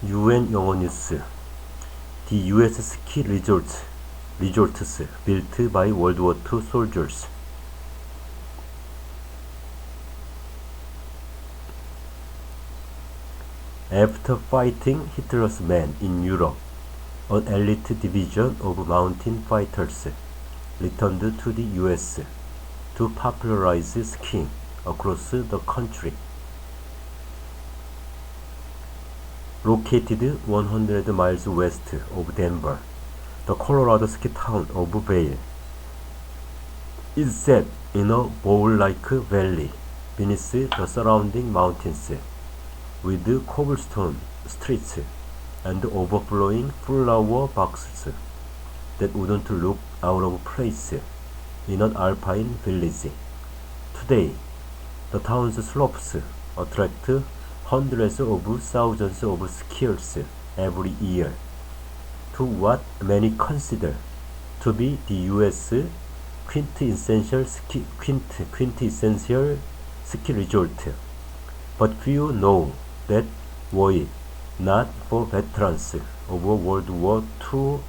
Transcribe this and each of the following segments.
UN 영어뉴스. The US ski resorts built by World War II soldiers. After fighting Hitler's men in Europe, an elite division of mountain fighters returned to the US to popularize skiing across the country. Located 100 miles west of Denver, the Colorado ski town of Vail is set in a bowl-like valley beneath the surrounding mountains, with cobblestone streets and overflowing flower boxes that wouldn't look out of place in an alpine village. Today, the town's slopes attract hundreds of thousands of skiers every year to what many consider to be the U.S. quintessential ski resort. But few know that were it not for veterans of World War II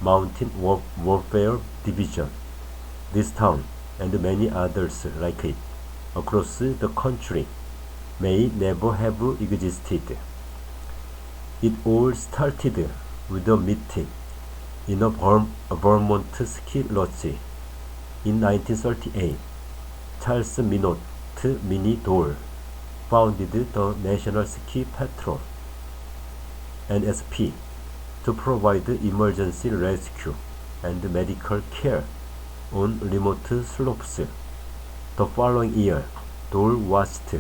Mountain Warfare Division, this town and many others like it across the country may never have existed. It all started with a meeting in a Vermont ski lodge in 1938. Charles Minnie Dole founded the National Ski Patrol (NSP) to provide emergency rescue and medical care on remote slopes. The following year, Dole watched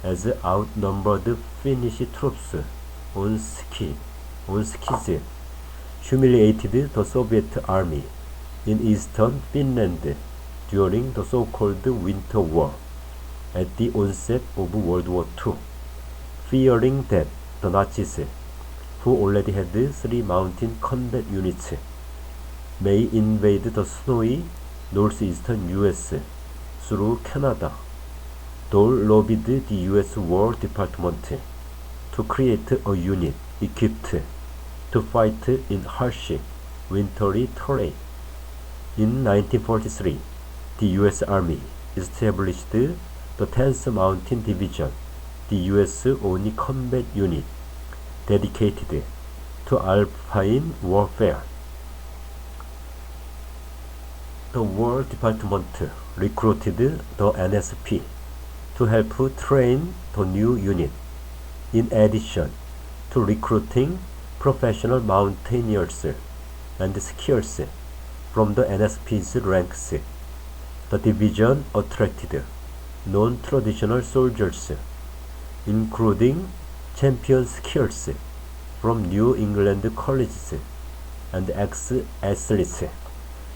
as outnumbered Finnish troops on skis humiliated the Soviet army in eastern Finland during the so-called Winter War at the onset of World War II, fearing that the Nazis, who already had 3 mountain combat units, may invade the snowy northeastern US through Canada. Dole lobbied the U.S. War Department to create a unit equipped to fight in harsh, wintry terrain. In 1943, the U.S. Army established the 10th Mountain Division, the U.S. only combat unit dedicated to alpine warfare. The War Department recruited the NSP to help train the new unit, in addition to recruiting professional mountaineers and skiers from the NSP's ranks. The division attracted non-traditional soldiers, including champion skiers from New England colleges and ex-athletes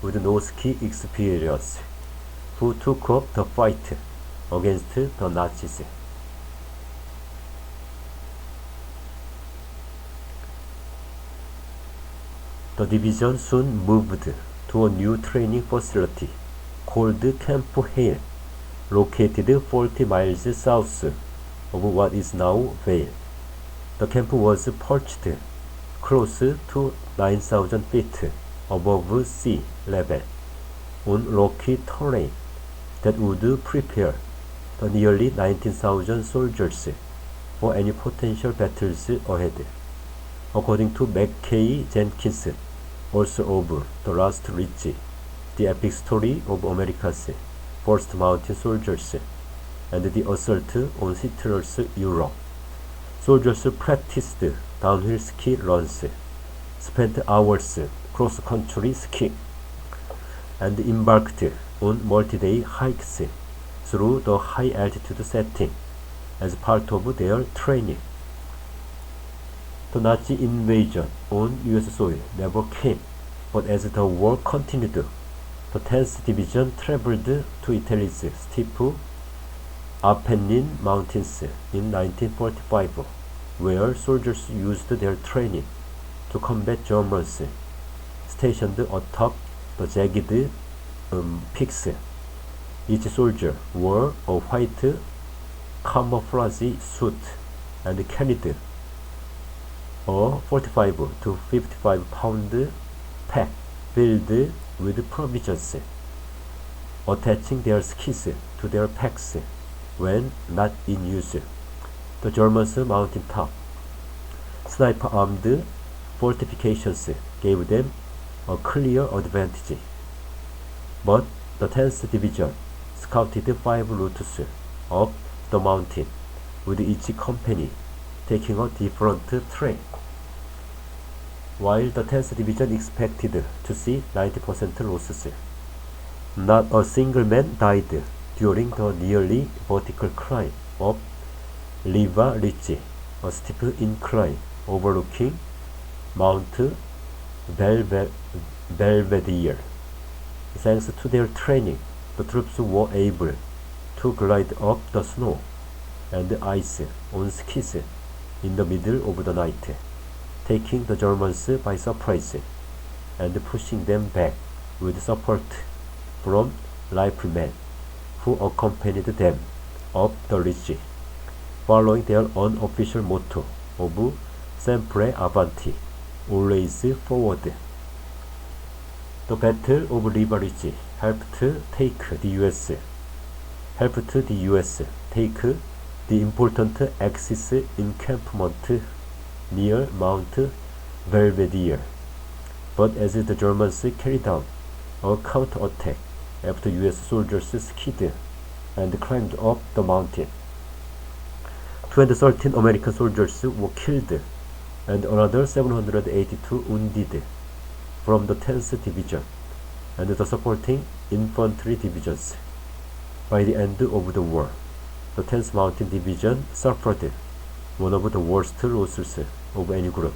with no ski experience, who took up the fight against the Nazis. The division soon moved to a new training facility called Camp Hale, located 40 miles south of what is now Vail. The camp was perched close to 9,000 feet above sea level on rocky terrain that would prepare the nearly 19,000 soldiers for any potential battles ahead. According to Mackay Jenkins, author of The Last Ridge, the epic story of America's first mountain soldiers and the assault on Hitler's Europe, soldiers practiced downhill ski runs, spent hours cross-country skiing, and embarked on multi-day hikes through the high-altitude setting as part of their training. The Nazi invasion on US soil never came, but as the war continued, the 10th Division traveled to Italy's steep Apennine Mountains in 1945, where soldiers used their training to combat Germans stationed atop the jagged peaks. Each soldier wore a white camouflage suit and carried a 45 to 55 pound pack filled with provisions, attaching their skis to their packs when not in use. The Germans' mountaintop sniper-armed fortifications gave them a clear advantage, but the 10th Division scouted 5 routes up the mountain, with each company taking a different train. While the 10th Division expected to see 90% losses, not a single man died during the nearly vertical climb up Riva Ridge, a steep incline overlooking Mount Belvedere. Thanks to their training, the troops were able to glide up the snow and ice on skis in the middle of the night, taking the Germans by surprise and pushing them back with support from riflemen who accompanied them up the ridge, following their unofficial motto of Sempre Avanti, always forward. The Battle of Riva Ridge helped the US take the important Axis encampment near Mount Belvedere. But as the Germans carried out a counterattack after US soldiers skied and climbed up the mountain, 213 American soldiers were killed and another 782 wounded from the 10th Division and the supporting infantry divisions. By the end of the war, the 10th Mountain Division suffered one of the worst losses of any group,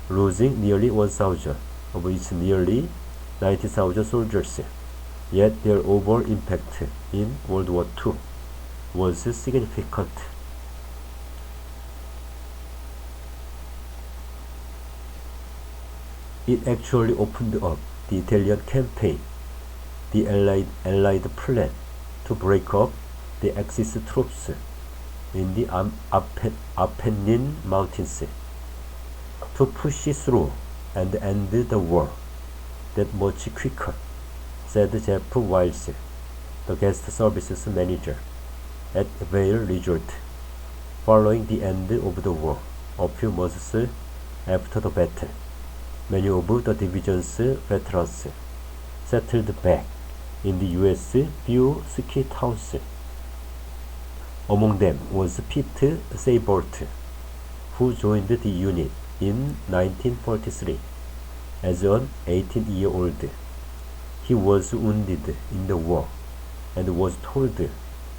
losing nearly 1,000 of its nearly 90,000 soldiers. Yet their overall impact in World War II was significant. It actually opened up the Italian campaign, the Allied plan to break up the Axis troops in the Apennine Mountains, to push through and end the war that much quicker, said Jeff Wiles, the guest services manager at Vail Resort, following the end of the war. A few months after the battle, many of the division's veterans settled back in the U.S. few ski towns. Among them was Pete Seibert, who joined the unit in 1943 as an 18-year-old. He was wounded in the war and was told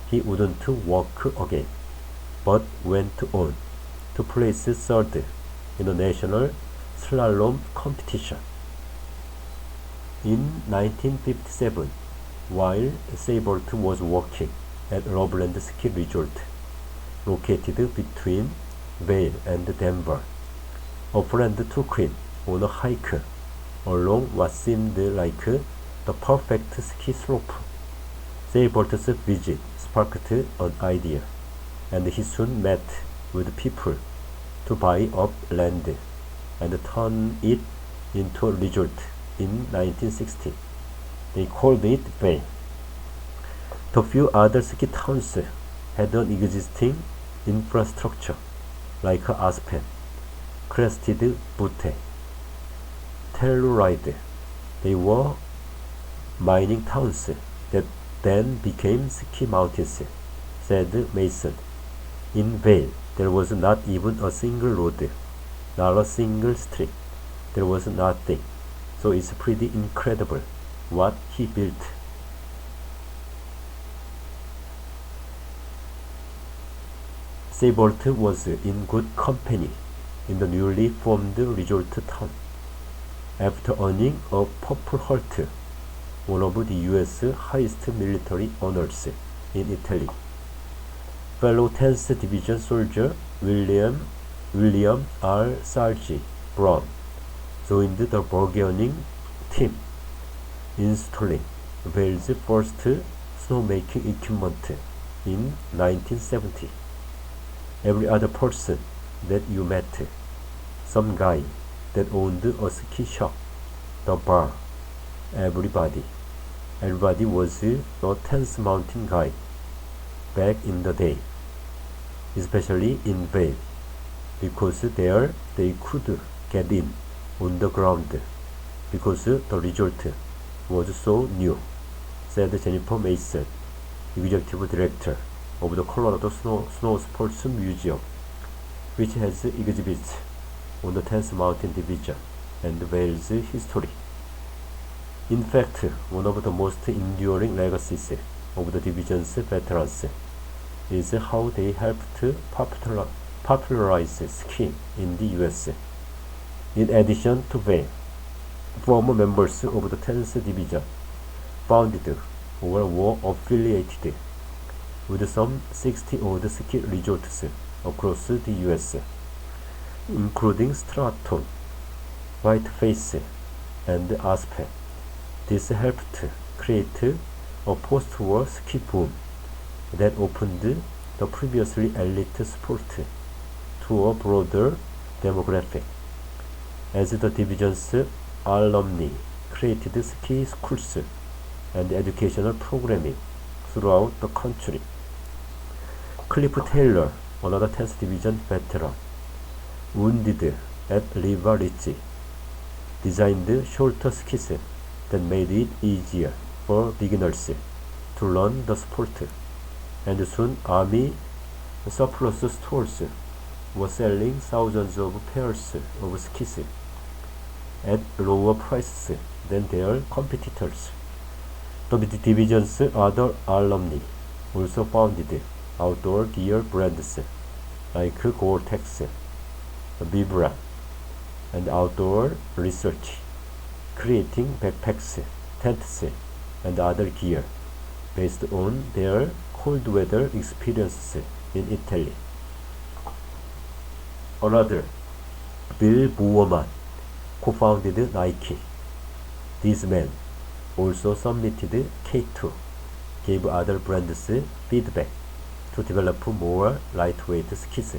he wouldn't walk again, but went on to place third in the national slalom competition. In 1957, while Seibert was working at Loveland Ski Resort, located between Vail and Denver, a friend took him on a hike along what seemed like the perfect ski slope. Seibert's visit sparked an idea, and he soon met with people to buy up land and turn it into a resort in 1960. They called it Vail. The few other ski towns had an existing infrastructure like Aspen, Crested Butte, Telluride. They were mining towns that then became ski mountains, said Mason. In Vail, there was not even a single road, not a single street. There was nothing. So it's pretty incredible what he built. Seibert was in good company in the newly formed resort town. After earning a Purple Heart, one of the U.S. highest military honors in Italy, fellow 10th Division soldier William R. Sargi Brown joined the bargaining team, installing Vail's first snowmaking equipment in 1970. Every other person that you met some guy that owned a ski shop, the bar, everybody was a Tenth Mountain guy back in the day, especially in Vail, because there they could get in on the ground, because the resort was so new, said Jennifer Mason, executive director of the Colorado Snow Sports Museum, which has exhibits on the 10th Mountain Division and Vail's history. In fact, one of the most enduring legacies of the division's veterans is how they helped popularize skiing in the US. In addition to Vail, former members of the 10th Division founded or were affiliated with some 60-odd ski resorts across the US, including Stratton, Whiteface, and Aspen. This helped create a post-war ski boom that opened the previously elite sport to a broader demographic, as the division's alumni created ski schools and educational programming throughout the country. Cliff Taylor, another 10th Division veteran, wounded at River Ridge, designed shorter skis that made it easier for beginners to learn the sport, and soon Army surplus stores were selling thousands of pairs of skis at lower prices than their competitors. The division's other alumni also founded outdoor gear brands like Gore-Tex, Vibram, and Outdoor Research, creating backpacks, tents, and other gear based on their cold weather experiences in Italy. Another, Bill Bowerman, co-founded Nike. This man also submitted K2, gave other brands feedback to develop more lightweight skis,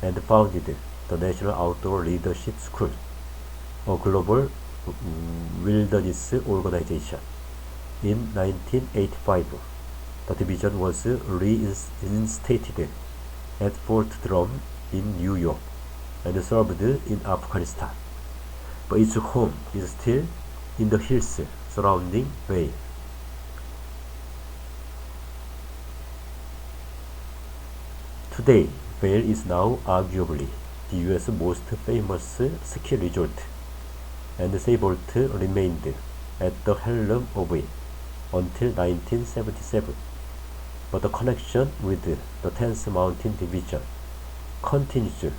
and founded the National Outdoor Leadership School, a global wilderness organization. In 1985, the division was reinstated at Fort Drum in New York and served in Afghanistan, but its home is still in the hills surrounding Vail. Today, Vail is now arguably the US most famous ski resort, and Seabolt remained at the helm of it until 1977. But the connection with the 10th Mountain Division continues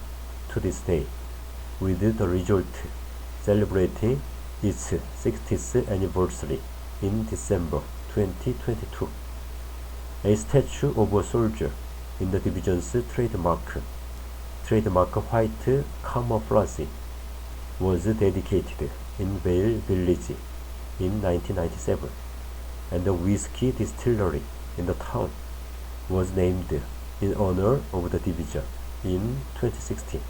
to this day, with the resort celebrating its 60th anniversary in December 2022. A statue of a soldier in the division's trademark white camouflage was dedicated in Vail Village in 1997, and the whiskey distillery in the town was named in honor of the division in 2016.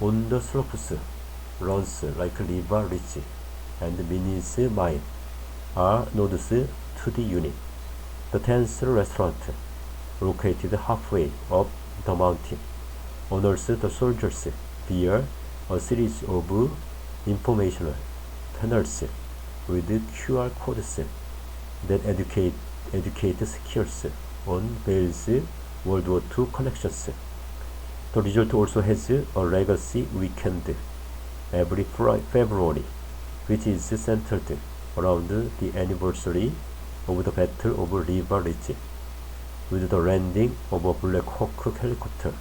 On the slopes, runs like River Ridge and Minnie's Mine are nodes to the unit. The 10th restaurant, located halfway up the mountain, honors the soldiers via a series of informational panels with QR codes that educate skiers on Vail's World War II connections. The resort also has a legacy weekend every February, which is centered around the anniversary of the Battle of River Ridge, with the landing of a Black Hawk helicopter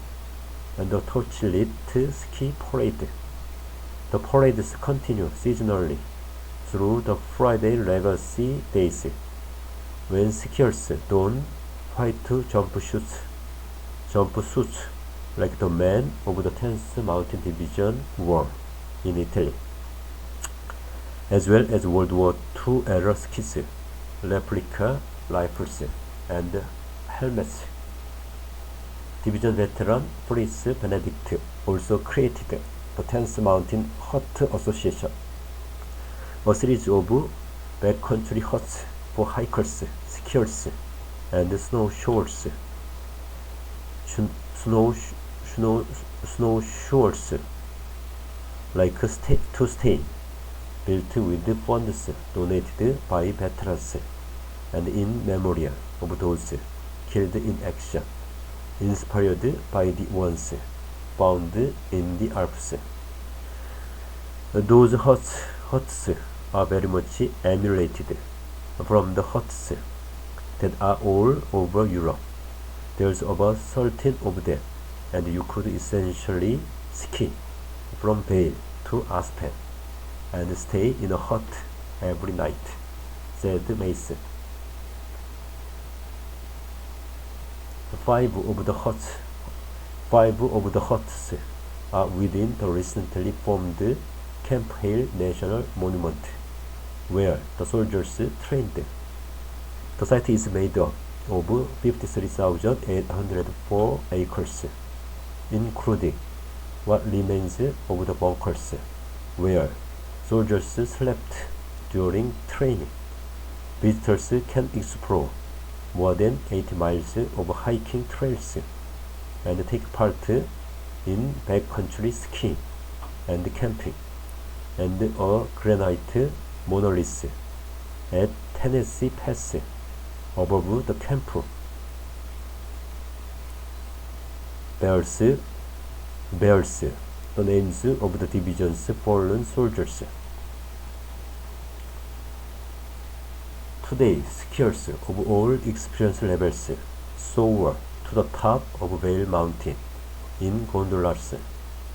and a torchlit ski parade. The parades continue seasonally through the Friday Legacy Days, when skiers don white jumpsuits like the men of the 10th Mountain Division wore in Italy, as well as World War II era skis, replica rifles, and helmets. Division veteran Fritz Benedict also created the 10th Mountain Hut Association, a series of backcountry huts for hikers, skiers, and snowshoers, like to stay, built with funds donated by veterans and in memoriam of those killed in action, inspired by the ones found in the Alps. Those huts are very much emulated from the huts that are all over Europe. There's about 13 of them, and you could essentially ski from Bale to Aspen and stay in a hut every night, said Mason. Five of the huts are within the recently formed Camp Hale National Monument, where the soldiers trained. The site is made up of 53,804 acres, including what remains of the bunkers, where soldiers slept during training. Visitors can explore more than 80 miles of hiking trails and take part in backcountry skiing and camping, and a granite monolith at Tennessee Pass above the camp bears the names of the division's fallen soldiers. Today, skiers of all experience levels soar to the top of Vale Mountain in gondolas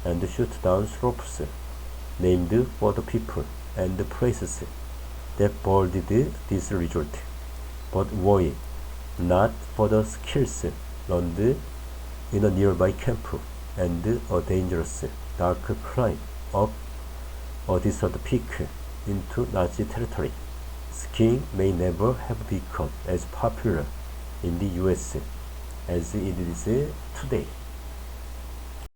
and shoot down slopes named for the people and the places that boarded this resort, but why not for the skills learned in a nearby camp and a dangerous dark climb up a distant peak into Nazi territory. Skiing may never have become as popular in the US as it is today.